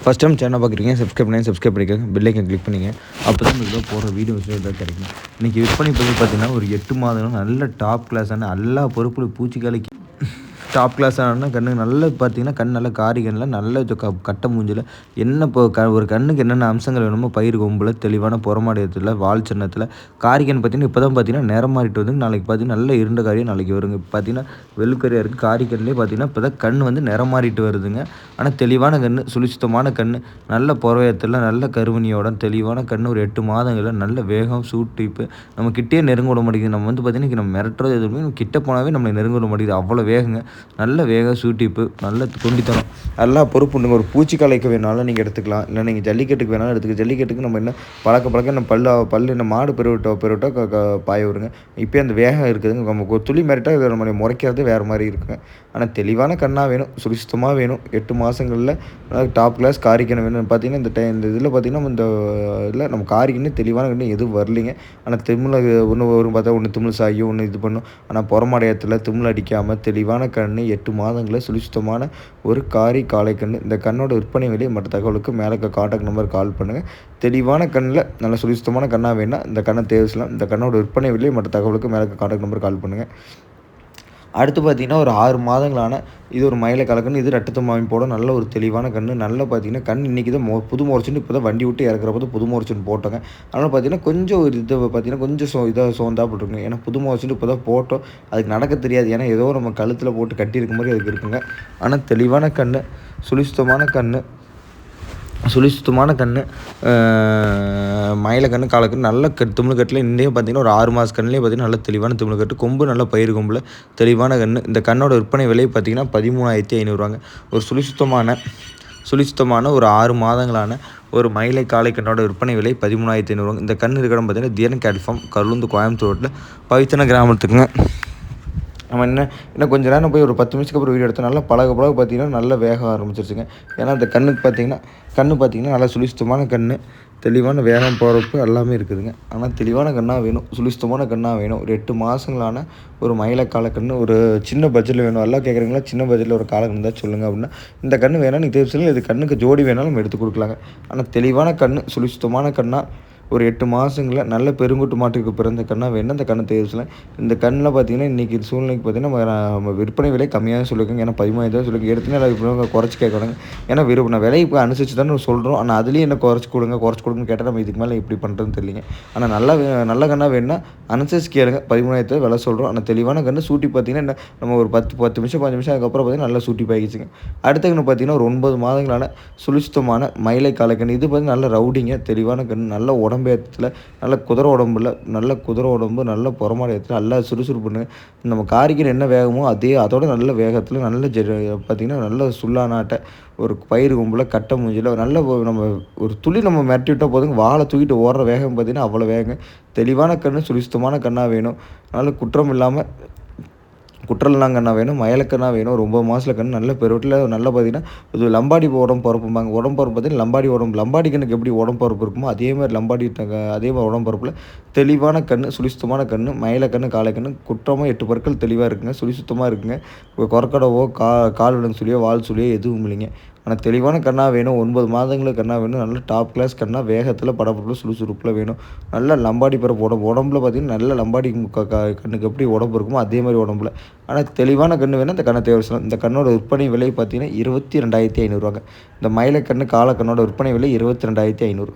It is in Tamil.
ஃபஸ்ட் டைம் சேனல் பார்க்குறீங்க, சப்ஸ்கிரைப் பண்ணிக்கோங்க, பெல் ஐக்கன் கிளிக் பண்ணிங்க. அப்போ தான் உங்களுக்கு போகிற வீடியோஸ் எதாவது கிடைக்கும். இன்றைக்கி விற்பனை பதிவு பார்த்தீங்கன்னா ஒரு 8 மாதம் நல்ல டாப் கிளாஸான எல்லா பொருட்களும் பூச்சிக்காலைக்கு டாப் கிளாஸான கண்ணு நல்ல பார்த்தீங்கன்னா கண் நல்ல காரி கண்ணில் நல்ல கட்டை மூஞ்சில் என்ன இப்போ ஒரு கண்ணுக்கு என்னென்ன அம்சங்கள் வேணுமோ பயிர் கொம்பில் தெளிவான புறமாடியத்தில் வால் சின்னத்தில் காரிகன் பார்த்தீங்கன்னா இப்போ தான் பார்த்தீங்கன்னா நிறம் மாறிட்டு வந்து நாளைக்கு பார்த்தீங்கன்னா நல்ல இருண்ட காரியம் நாளைக்கு வருங்க. பார்த்தீங்கன்னா வெளுக்கரியாக இருக்குது காரிக்கண்லேயே பார்த்தீங்கன்னா இப்போ தான் கண் வந்து நிறம் மாறிட்டு வருதுங்க. ஆனால் தெளிவான கண் சுழிச்சுத்தமான கண் நல்ல புறவயத்தில் நல்ல கருவணியோட தெளிவான கண் ஒரு 8 மாதங்களில் நல்ல வேகம் சூட்டிப்பு நம்ம கிட்டே நெருங்க விட மாட்டேங்குது. நம்ம வந்து பார்த்தீங்கன்னா நம்ம மிரட்டுறது எதுவுமே கிட்ட போனாவே நம்மளை நெருங்க விட மாட்டேங்குது. அவ்வளோ வேகங்க நல்ல வேகம் சூட்டிப்பு நல்ல தொண்டித்தனம் எல்லா பொறுப்புண்டுங்க. ஒரு பூச்சி கலைக்கு வேணாலும் நீங்கள் எடுத்துக்கலாம், இல்லை நீங்கள் ஜல்லிக்கட்டுக்கு வேணாலும் எடுத்துக்க. ஜல்லிக்கட்டுக்கு நம்ம என்ன பழக்க நம்ம பல்லு என்ன மாடு பெருவிட்டோ பாய வருங்க. இப்போ அந்த வேகம் இருக்குதுங்க. நம்ம துளி மிரட்டால் நம்ம முறைக்கிறது வேறு மாதிரி இருக்குங்க. ஆனால் தெளிவான கண்ணாக வேணும், சுரிசுத்தமாக வேணும். 8 மாதங்களில் டாப் கிளாஸ் காரிக்கணம் வேணும். பார்த்தீங்கன்னா இந்த இதில் பார்த்தீங்கன்னா இந்த இதில் நம்ம காரிக்கண்ணு தெளிவான கண்ணு எதுவும் வரலிங்க. ஆனால் திமிழ் ஒன்று வரும் பார்த்தா ஒன்று திமிழ் சாகி ஒன்று இது பண்ணும். ஆனால் புறமாடையத்தில் திமிழ் அடிக்காமல் தெளிவான கண்ணு 8 மாதங்களில் சுழிசுத்தமான ஒரு காளை கண்ணு. இந்த கண்ணோட விற்பனை விலை மற்ற தகவலுக்கு மேலே கான்டாக்ட் நம்பர் கால் பண்ணுங்கள். தெளிவான கண்ணில் நல்ல சுழிசுத்தமான கண்ணாக வேணும்னா இந்த கண்ணை தேவைச்சலாம். இந்த கண்ணோட விற்பனை விலை மற்ற தகவலுக்கு மேலே கான்டாக்ட் நம்பர் கால் பண்ணுங்கள். அடுத்து பார்த்திங்கன்னா ஒரு 6 மாதங்களான இது ஒரு மயிலை கலக்கன்னு இது ரட்டத்தம் அமைப்போட நல்ல ஒரு தெளிவான கண். நல்லா பார்த்திங்கன்னா கண் இன்றைக்கி தான் புது மோர்ச்சுன்னு இப்போ தான் வண்டி விட்டு இறக்குறப்போ புது மோர்ச்சுன்னு போட்டோங்க. அதனால் பார்த்திங்கன்னா கொஞ்சம் ஒரு இதை பார்த்திங்கன்னா கொஞ்சம் இதாக சோந்தா போட்டுருக்குங்க. ஏன்னா புது மோர்ச்சுன்னு இப்போ தான் போட்டோம், அதுக்கு நடக்க தெரியாது. ஏன்னா ஏதோ நம்ம கழுத்தில் போட்டு கட்டியிருக்க மாதிரி அதுக்கு இருக்குங்க. ஆனால் தெளிவான கண் சுழிசுத்தமான கண் மயிலை கண்ணு காலக்கண்ணு நல்ல திமிழ்கட்டில் இன்றையும் பார்த்திங்கன்னா ஒரு 6 மாத கண்ணிலே பார்த்திங்கன்னா நல்ல தெளிவான திமிழ்கட்டு கொம்பு நல்ல பயிர் கொம்பில் தெளிவான கண். இந்த கண்ணோட விற்பனை விலை பார்த்திங்கன்னா 13,500 ஒரு சுழிசுத்தமான ஒரு 6 மாதங்களான ஒரு மயிலை காளைக்கண்ணோட விற்பனை விலை 13,500. இந்த கண் இருக்கிற பார்த்திங்கன்னா தியன் கேட்ஃபார்ம் கருளுந்து கோயம்புத்தூர் ரோட்டில் பவித்தன கிராமத்துக்குங்க. நம்ம இன்னும் கொஞ்சம் நேரம் போய் ஒரு 10 நிமிஷத்துக்கு அப்புறம் வீடியோ எடுத்தோம். நல்லா பழக பார்த்திங்கன்னா நல்ல வேகம் ஆரம்பிச்சிருச்சுங்க. ஏன்னா அந்த கண்ணுக்கு பார்த்திங்கன்னா நல்லா சுழிசுத்தமான கண், தெளிவான வேகம் போகிறப்ப எல்லாமே இருக்குதுங்க. ஆனால் தெளிவான கண்ணாக வேணும், சுழிசுத்தமான கண்ணாக வேணும். ஒரு 8 மாதங்களான ஒரு மயிலை காலக்கண்ணு ஒரு சின்ன பட்ஜெட்டில் வேணும். எல்லாம் கேட்குறீங்களா சின்ன பட்ஜெட்டில் ஒரு காலக்கண்ணு தான் சொல்லுங்கள் அப்படின்னா இந்த கண்ணு வேணால் நீங்கள் தேவை சொல்லுங்கள். இது கண்ணுக்கு ஜோடி வேணாலும் நம்ம எடுத்து கொடுக்கலாங்க. ஆனால் தெளிவான கண் சுழிசுத்தமான கண்ணாக ஒரு 8 மாதங்களில் நல்ல பெருங்குட்டு மாட்டுக்கு பிறந்த கண்ணாக வேணும். அந்த கண்ணை தேர்வுலாம் இந்த கண்ணில் பார்த்திங்கன்னா இன்றைக்கி சூழ்நிலைக்கு பார்த்திங்கன்னா நம்ம விற்பனை விலை கம்மியாக சொல்லியிருக்கோங்க. ஏன்னா 15,000 சொல்லியிருக்கேன். எடுத்துனா இப்போ குறைச்சி கேட்கணுங்க. ஏன்னா நான் விலை இப்போ அனுசரித்து தானே சொல்கிறோம். ஆனால் அதுலேயும் என்ன குறைச்சி கொடுங்கன்னு கேட்டால் நம்ம இதுக்கு மேலே எப்படி பண்ணுறதுன்னு தெரியலிங்க. ஆனால் நல்ல கண்ணாக வேணும்னா அனுசரித்து கேளுங்க. 13,000 விலை சொல்கிறோம். ஆனால் தெளிவான கண்ணு சூட்டி பார்த்திங்கன்னா நம்ம ஒரு 10 நிமிஷம் 5 நிமிஷம் அதுக்கப்புறம் பார்த்திங்கன்னா நல்லா சூட்டி பாய்ச்சிங்க. அடுத்த கண்ணு பார்த்திங்கன்னா ஒரு 9 மாதங்களான சுழிசுத்தமான மயிலை காலக்கண்ணு. இது பார்த்திங்கன்னா நல்ல ரவுடிங்க தெளிவான கண்ணு நல்ல உடம்பேத்தில் நல்ல குதிரை உடம்பு நல்ல புறமாடையத்தில் நல்லா சுறுசுறுப்புன்னு நம்ம காரிக்கன் என்ன வேகமோ அதோட நல்ல வேகத்தில் நல்ல பார்த்திங்கன்னா நல்ல சுல்லானாட்ட ஒரு பயிர் கும்பில் கட்டை மூஞ்சில் நல்ல நம்ம ஒரு துளி நம்ம மிரட்டி விட்டால் போதுங்க வாழை தூக்கிட்டு ஓடுற வேகம் பார்த்திங்கன்னா அவ்வளோ வேகம். தெளிவான கண்ணு சுழிசுத்தமான கண்ணாக வேணும். அதனால் குற்றலாம் கண்ணா வேணும், மயிலக்கண்ணா வேணும். ஒரு 9 மாதத்தில் கண்ணு நல்ல பெருவட்டில் நல்லா பார்த்திங்கன்னா இது லம்பாடி உடம்பு பரப்பும்பாங்க. உடம்பு பரப்பு பார்த்திங்கன்னா லம்பாடி கண்ணுக்கு எப்படி உடம்பு பரப்பு இருக்குமோ அதே மாதிரி உடம்பு பரப்பில் தெளிவான கண் சுழிசுத்தமான கண் மயிலக்கண்ணு காளைக்கண்ணு குற்றமாக 8 பற்கள் தெளிவாக இருக்குங்க, சுழிசுத்தமாக இருக்குங்க. கொரக்கடவோ கால் விலங்கு சுழியோ வால் சுழியோ எதுவும் இல்லைங்க. ஆனால் தெளிவான கண்ணாக வேணும். 9 மாதங்களுக்கு கண்ணாக வேணும். நல்ல டாப் கிளாஸ் கண்ணாக வேகத்தில் படப்படத்தில் சுறுசுறுப்பில் வேணும். நல்ல லம்பாடி பரப்பு உடம்புல பார்த்திங்கன்னா நல்ல லம்பாடி கண்ணுக்கு எப்படி உடம்பு இருக்குமோ அதே மாதிரி உடம்புல. ஆனால் தெளிவான கண்ணு வேணும். இந்த கண்ணை தேவை. இந்த கண்ணோட விற்பனை விலை பார்த்திங்கன்னா 22,500. இந்த மயிலை கண்ணு காலக்கண்ணோட விற்பனை விலை 22,500.